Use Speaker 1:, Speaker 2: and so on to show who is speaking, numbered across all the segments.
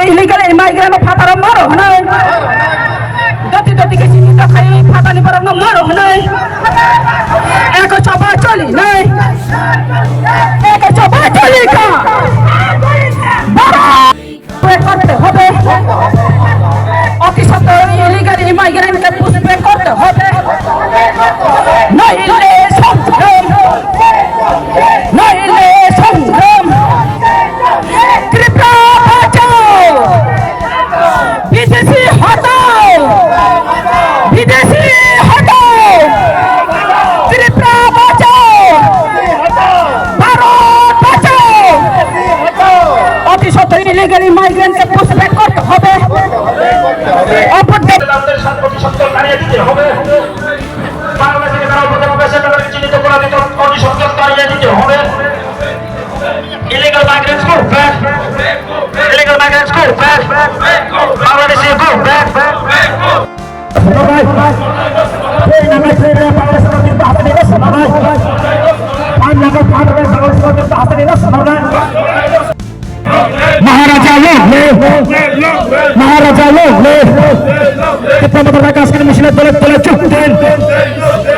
Speaker 1: illegal immigrant fatara maro hanai doti doti ke sini ta khai fatani parang maro hanai eko coba choli nai eko coba choli ka করতে হবে অতি সত্তর illegal ইমিগ্রেন্টকে পুষবে করতে হবে নইলে সংগ্রাম নইলে সংগ্রাম ত্রিপুরা বাঁচাও বিদেশি হটাও বিদেশি হটাও ত্রিপুরা বাঁচাও ভারত বাঁচাও অতি সত্তর ইলিগাল ইমিগ্রেন্টকে পুষবে করতে হবে অপরদের 7% দাঁড়িয়ে দিতে হবে বাংলাদেশে যারা উপদেশ চিহ্নিত করা দিতে অতি সত্তর দাঁড়িয়ে দিতে হবে illegal migrants go back illegal migrants go back Bangladesh go back महाराजा महाराजा ত্রিপুরা আজকের মিছিলে দলে দলে চুপ দেন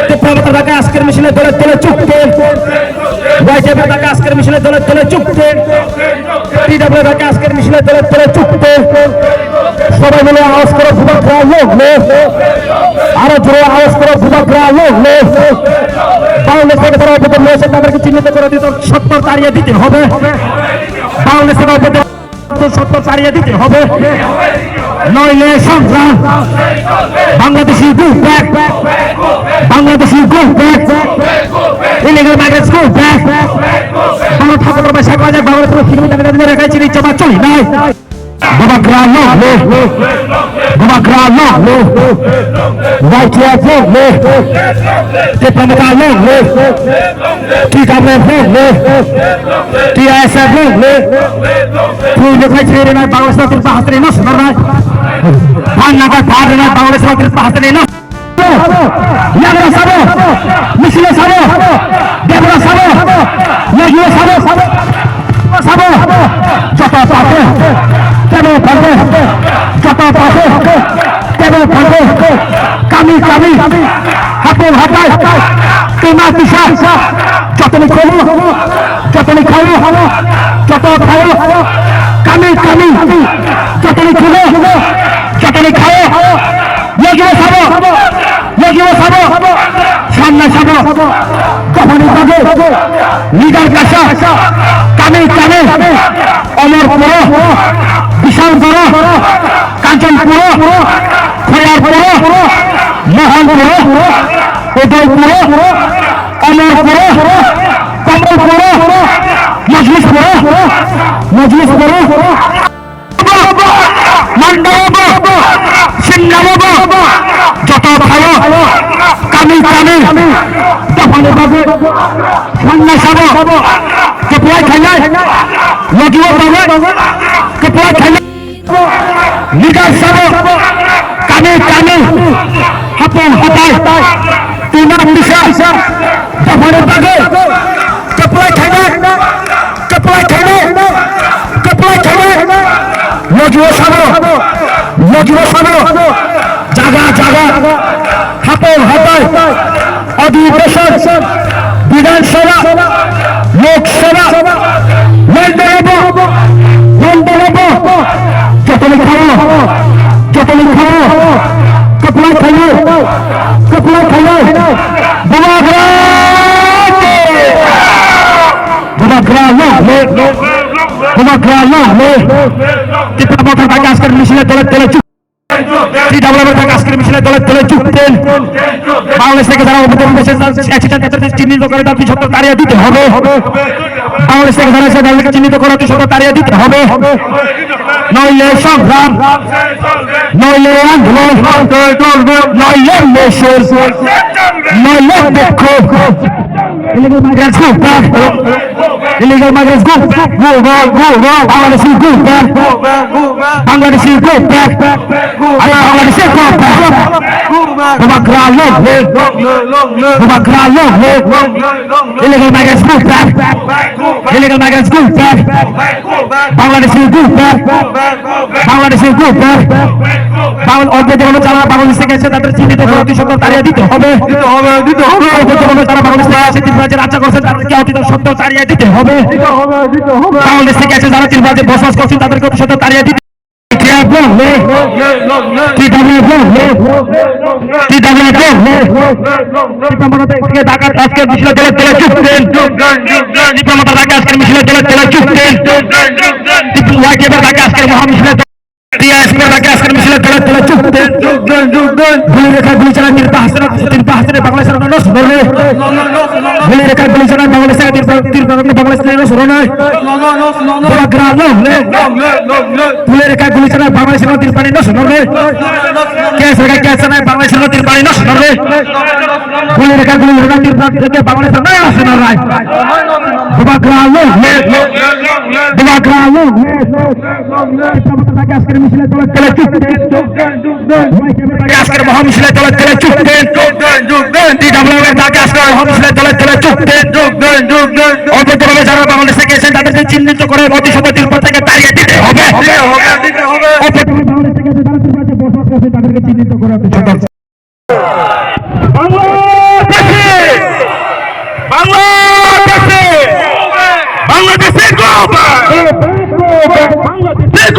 Speaker 1: ত্রিপুরা আজকের মিছিলে দলে দলে চুপ দেন ওয়াইজেপি আজকের মিছিলে দলে দলে চুপ দেন পিডব্লিউ আজকের মিছিলে দলে দলে চুপ দেন সবাই মিলে আওয়াজ করে যুবকরা লোক আরো জোরে আওয়াজ করে যুবকরা লোক বাংলাদেশ থেকে তারা উপর রয়েছে তাদেরকে চিহ্নিত করে দিতে 70 তাড়িয়ে দিতে হবে বাংলাদেশ থেকে উপর 70 তাড়িয়ে দিতে হবে নইলে সংগ্রাম Bangladeshi go back Bangladeshi go back illegal migrants go back বাংলা ঠাকুর শেখ হাসিনা বাংলাদেশের কিলোমিটার রেখায় চিনি জমা চলি নাই Gubernur Wajib Diplomat TWF TSF Punya kecil Bangladesh wakil bahasa Nas Pannaga Padana Bangladesh wakil bahasa Nas Yagra Sabo Misile Sabo Debra Sabo Yagyo Sabo Sabo Jota Pate Tebo Pate Jota Pate Tebo Pate Kami Hapul Hapai Tima Tisha Jotani Kolu Jotani Kalu Jota Kalu Kami Jotani Kulu Jotani Kalu Yagyo Sabo Shanna Sabo Kopani Bage Nidar Kasha Kami Omar Puro Bishal Puro Kanchan Puro Khayar Puro Mohan Puro Uday Puro Omar Puro Kamal Puro Majlis Puro Mandaba Singapura Jota Bhayo Kami Kopani Bage Shanna Sabo Kepuai Khayar Lagiwa Bage Kepuai Khayar Nidar Sabo Kami Hapun Hapai Tima Tisha Kopani Bage Kepuai Khayar Lagiwa Sabo Jaga Hapun Hapai Adhibesan Bidhan Sabha Lok Sabha London Jotani Khalo Kepuai Khayar Bumagra Kita mau terbaik askar misalnya tolak cuk TWF Dhaka আজকের মিছিলে দলে দলে যোগ দেন। বাংলাদেশ থেকে যারা উপদেশের চিহ্নিত করে তাদের সত্য তাড়িয়ে দিতে হবে। বাংলাদেশ থেকে যারা তাদেরকে চিহ্নিত করে অতি সত্য তাড়িয়ে দিতে হবে। নইলে সংগ্রাম, নইলে আন্দোলন, নইলে মেশর, নইলে বিক্ষোভ। Illegal migrants go back. Illegal migrants go back. Go back. Go back. Bangladeshi go back. Bangladeshi go back. Bangladeshi go back. Bumagra long live. Bumagra long live. Illegal migrants go back. Illegal migrants go back. Bangladeshi go back. Bangladeshi go back. Bangladesh থেকে এসে তাদের চিহ্নিত করে অতি সত্য তাড়িয়ে দিতে হবে। যারা বাংলাদেশ থেকে এসে ত্রিপুরাজে রাজ্য করছেন তাদেরকে অতি সত্য তাড়িয়ে দিতে হবে। বাংলাদেশ থেকে এসে যারা ত্রিপুরাজে বসবাস করছেন তাদেরকে অতি সত্য তাড়িয়ে দিতে আজকের মহামিছিলে দলে দলে যোগ দেন। TWF ঢাকা আজকের মহামিছিলে দলে দলে যোগ দেন। অবৈধভাবে যারা বাংলাদেশ থেকে এসেছেন তাদেরকে চিহ্নিত করে অতি সত্য ত্রিপুরা থেকে তাড়িয়ে দিতে হবে। তাদেরকে চিহ্নিত করে অতি সত্য বাংলাদেশে go back. Baংলাদেশে go back. Go back. বাংলাদেশে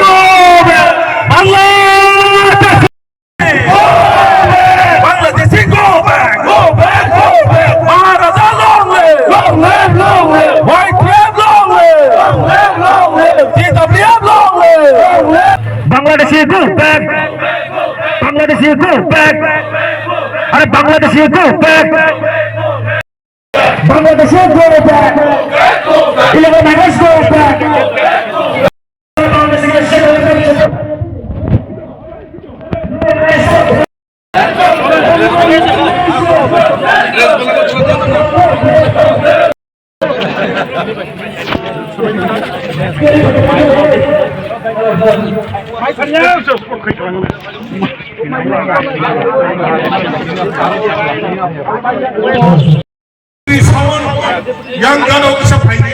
Speaker 1: go back. বাংলাদেশে go back. Go back. Go back. Maharaja long live. Long live. Long live. White flag long live. Long live. Long live. TWF long live. Long live. বাংলাদেশে go back. বাংলাদেশে go back. আরে বাংলাদেশে go back. বাংলাদেশে go back. Illegal migrants go back.
Speaker 2: Yang gano sa paini.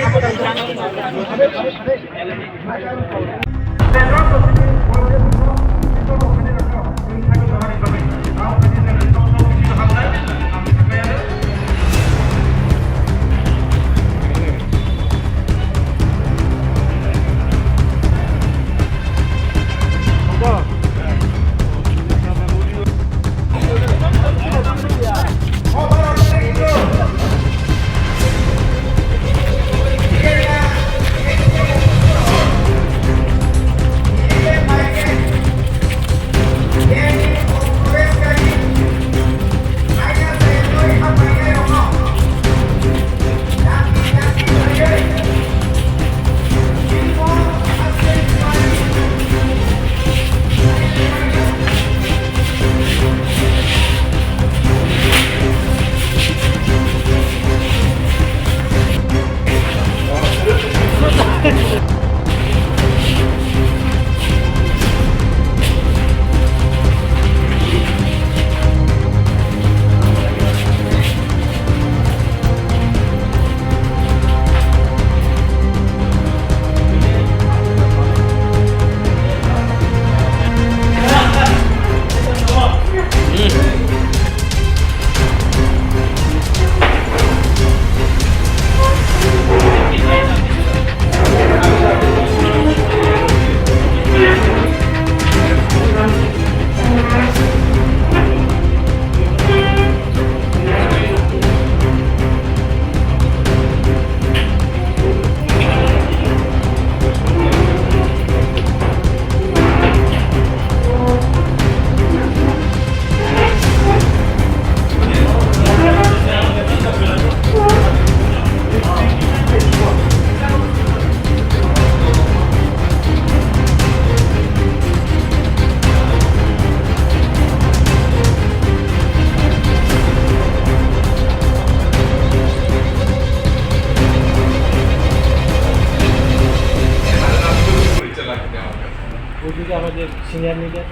Speaker 3: ওদিকে আমাদের senior leader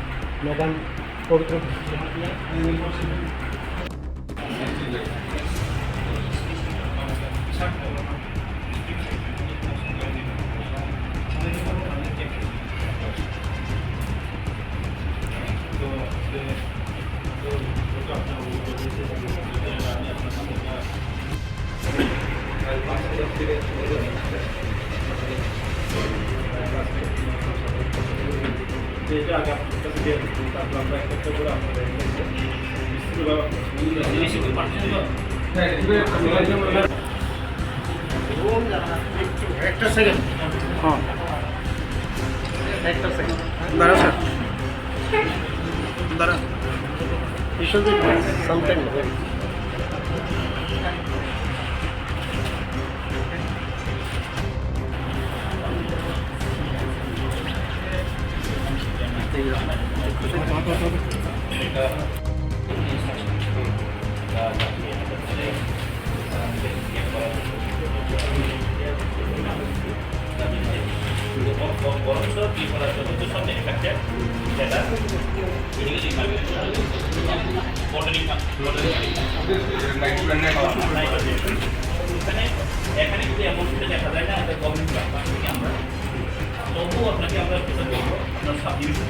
Speaker 3: নবান পবিত্র
Speaker 4: একটা second দাঁড়া স্যার দাঁড়া সামটাইম
Speaker 5: এখানে যদি এমন দেখা যায় না একটা গভর্নমেন্ট ব্যাপার থেকে আমরা তবুও আপনাকে আমরা যেটা বলবো আপনার সাবডিভিশন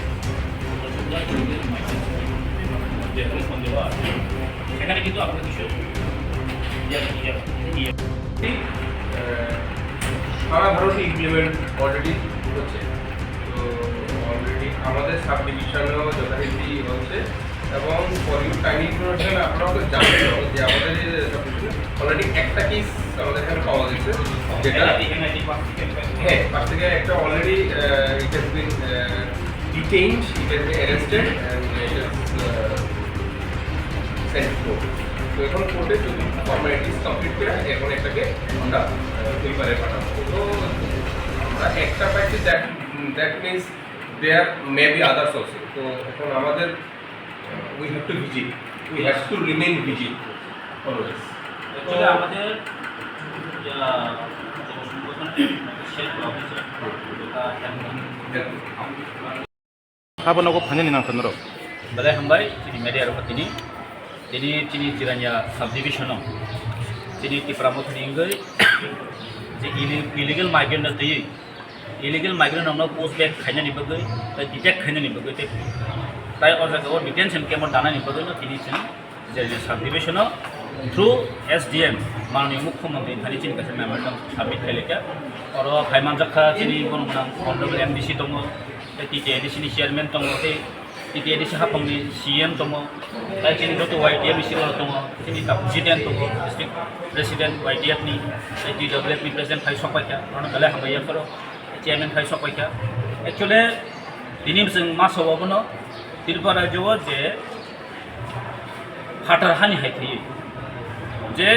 Speaker 5: যেখানে সন্দেহ আছে সেখানে কিন্তু আপনার কিছু
Speaker 2: সারা ভারতে ইমপ্লিমেন্ট অলরেডি হচ্ছে। তো অলরেডি আমাদের সাব ডিভিশনেও যথারীতি হচ্ছে এবং ফর ইউ টাইম ইনফরমেশন আপনারাও তো জানেন যে আমাদের অলরেডি একটা কেস আমাদের এখানে পাওয়া গেছে, যেটা হ্যাঁ পাশ থেকে একটা already it has been detained, it has been arrested and it has Saint court. তো এখন কোর্টে যদি ফর্মালিটিস কমপ্লিট করে এখন একটাকে আমরা পেপারে পাঠাবো। তো আমরা একটা পাইছি, that means there may be others also. তো এখন আমাদের we have to visit, we have to remain visit always.
Speaker 5: Actually, আমাদের
Speaker 4: 가보나고 반연이 나타나러
Speaker 5: Balai hambai ini media rupa ini tiranya subdivision ini ti pramot ningai je illegal migrant na tei illegal migrant amna post back khaina ni bagai ta detect khaina ni bagai tai or jaga or detention ke mon dana ni bagai no tini chen je subdivision through SDM माननीय मुख्यमंत्री थानी चिन कसे memorandum submit खाइलेका और फाइमान जखा चिनी बनमना honourable MDC दङ TTADC नि chairman दङ टीटीएडीसी हाफंनि सीएम दङ ताइ चिनि जतो वाइडीएफ नि सिरो दङ चिनि प्रेसिडेंट दङ डिस्ट्रिक्ट प्रेसिडेंट वाइडीएफ नि टीडब्ल्यूएफ नि प्रेसिडेंट फाइ सपाइका अन गले हाबाया फरो चेयरमैन फाइ सपाइका एक्चुअली दिनिम जों मासवाबनो त्रिपुरा जो जे फाटार हानि हाइथि जे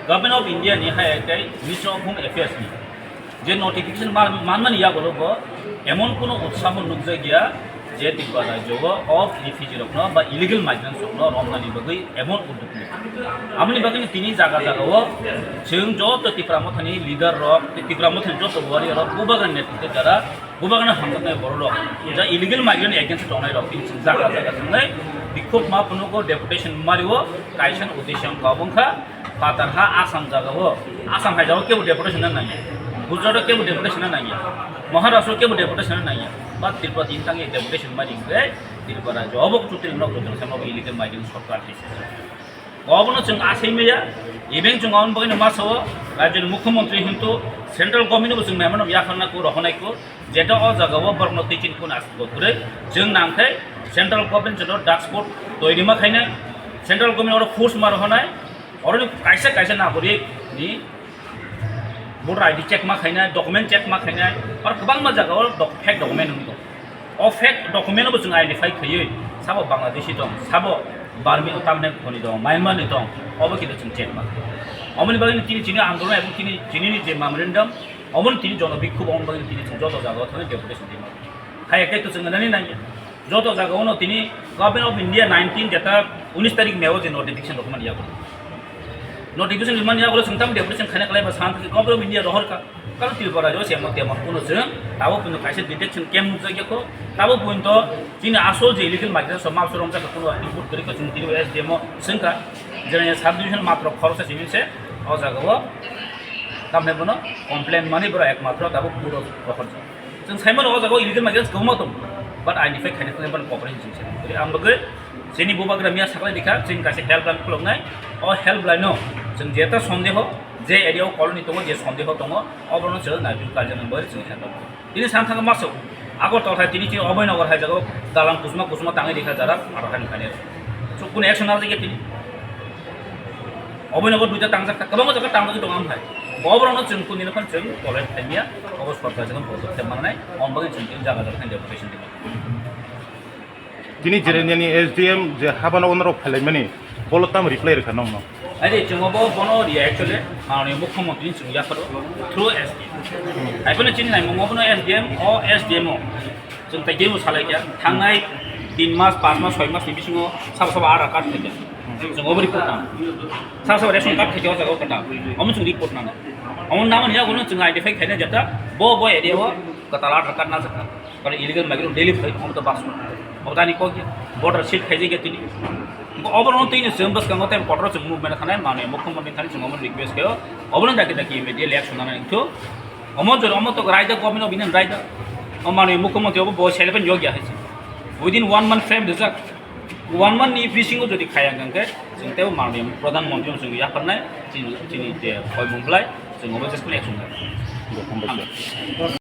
Speaker 5: गवर्नमेंट ऑफ इंडिया नि हाय ताइ मिनिस्ट्री ऑफ होम अफेयर्स नि जे नोटिफिकेशन मानमानि यागलबो एमन कोनो उत्साह नुगजा गया जे त्रिपुरा राज्यआव अफ रिफ्यूजी रखनो बा इलीगल माइग्रेंट्स रखनो रमनानि बगै एमन उद्दुगनि आमनि बगै तिनि जागा जागाव जों जत त्रिपुरा मथानि लीडर रक त्रिपुरा मथानि जत वारि रक बुबागान नेतृत्व द्वारा बुबागान हामनाय बर रक जा इलीगल माइग्रेंट एगेंस्ट टंनाय रक जागा जागा जोंनाय बिखुब मा पुनुको डेपुटेशन मारिवो काइसन उद्देश्य गावंखा फातारहा आसाम जागाव आसाम हाइजाव केबो डेपुटेशन नाय गुजरात केबो डेपुटेशन नाय महाराष्ट्र केबो डेपुटेशन नाय बा त्रिपुरा तीन तांगे डेपुटेशन मारिंगे त्रिपुरा जब टोटल नक जों सामो इलीगल माइग्रेंट सरकार दिसे गावनो जों आसैमेया इबें जों आउन बगैनो मासो राज्यनि मुख्यमंत्री हिंतु सेंट्रल गवर्नमेंट जों मेमोरेंडम याखानाको रहनायको जेटा अ जागाव बर्न टिचिन को नासबो गुरै जों नांखै सेंट्रल गवर्नमेंट जो डाक स्पॉट तैरिमा खायनाय सेंट्रल गवर्नमेंट और फोर्स मार होनाय और कायसे नागरिक नि वोटर आईडी चेक मा खायनाय डॉक्यूमेंट चेक मा खायनाय और गोबां मा जागाव फेक डॉक्यूमेंट दं अ फेक डॉक्यूमेंट बो जों आइडेंटिफाई खयै साबो बांग्लादेशी दं साबो बार्मी तामने खनि दं म्यांमार नि दं अबो किन्तु जों चेक मा अमनि बागै तिनि आंदोलन एबं तिनि जे मेमोरेंडम अमन तिनि जन बिखुब अमन बागै तिनि जत जागाव थानाय डेपुटेशन दिमा हायकै तो जों नानि नाय जत जागावनो तिनि गवर्नमेंट ऑफ इंडिया 19 जेता 19 तारिख मेव जे नोटिफिकेशन डॉक्यूमेंट यागो नोटिफिकेशन लिमान यागो जों ताम डेपुटेशन खाना खालाय बा सान गवर्नमेंट ऑफ इंडिया रहर का kalau Tripura jo semo tema puno jeng tabo puno kaise detection camp jagi ko tabo punto jini asol je illegal migrant समाज सुरम जगह पुनो input करी को जिन तिरु SDMO संका जने सब डिविजन मात्र खरच सिमिन से अ जगह तमने पुनो कंप्लेन माने बरा एकमात्र तabo पुरो प्रखर जों साइमन अ जगह illegal migrants गम दं but identify खाने को बन कॉपरेशन से तरी आमबगे जेनी बुबाग्रा मिया सकले दिखा जिन कासे हेल्प लाइन खुलनाय अ हेल्प लाइन जों जेता सन्देह जे एरियाव कॉलोनी दङ जे सन्देह दङ अबरनो जों नायबिउ कार्य नम्बर जों हेल्प दिनै सानथाङा मासो आगर तथा तिनि ति अभयनगर हाय जागो दालां कुसमा ताङै देखा जारा आरो हानि खाने सो कुन एक्शन आर जे तिनि अभयनगर दुइटा तांजा गोबां जायगा तांजा दङ आमफाय अबरनो जों कुनिनो फन जों कलेज टाइमिया अबस सरकार जों प्रजेक्ट मानाय अनबगे जों जागा जागा खान्दिया पेशेन्ट दङ
Speaker 4: दिनै जिरायनायनि SDM जे हाबानो उनाव फालायमानि बलताम रिप्लाइ रोखा नङ
Speaker 5: अरे जोङो बनो रिया एक्चुअली माननीय मुख्यमंत्री जों याफोर थ्रु SDM आइफोरनो चिन्नाय मङबनो SDM अ SDM जों ताइगेमु सालायया थांनाय 3 मास 5 मास 6 मास नि बिसिङाव साबा आधार कार्ड फैदों जों ओबरि रिपर्ट नाम साबा रेशन कार्ड फैदों जागाव कटा अमन जों रिपर्ट नाम अमन नाम निया गनो जों आइडेन्टिफाइ खायना जता बो एरियाव कता आधार कार्ड ना जता पर इलीगल माइग्रेंट डेली फै हम तो बास अबदानि को बॉर्डर सीट खाइजे के तिनि अबरनो तिनि जों बस गंगो टाइम बॉर्डर जों मुभमेन्ट खानाय माने मुख्यमंत्री थानि जों अमन रिक्वेस्ट गयो अबरनो दाकि इमिडिएट एक्शन नानै तो अमन जो अमन तो राइजा गभर्नमेन्ट बिन राइजा माने मुख्यमंत्री अब बो सेलेपन योग्य है विदिन 1 month फ्रेम दिसा 1 month नि बिसिङो जदि खाया गंगे जों तेव माने प्रधानमंत्री जों याफरनाय तिनि ते खय मुंब्लाय जों अब जस्ट एक्शन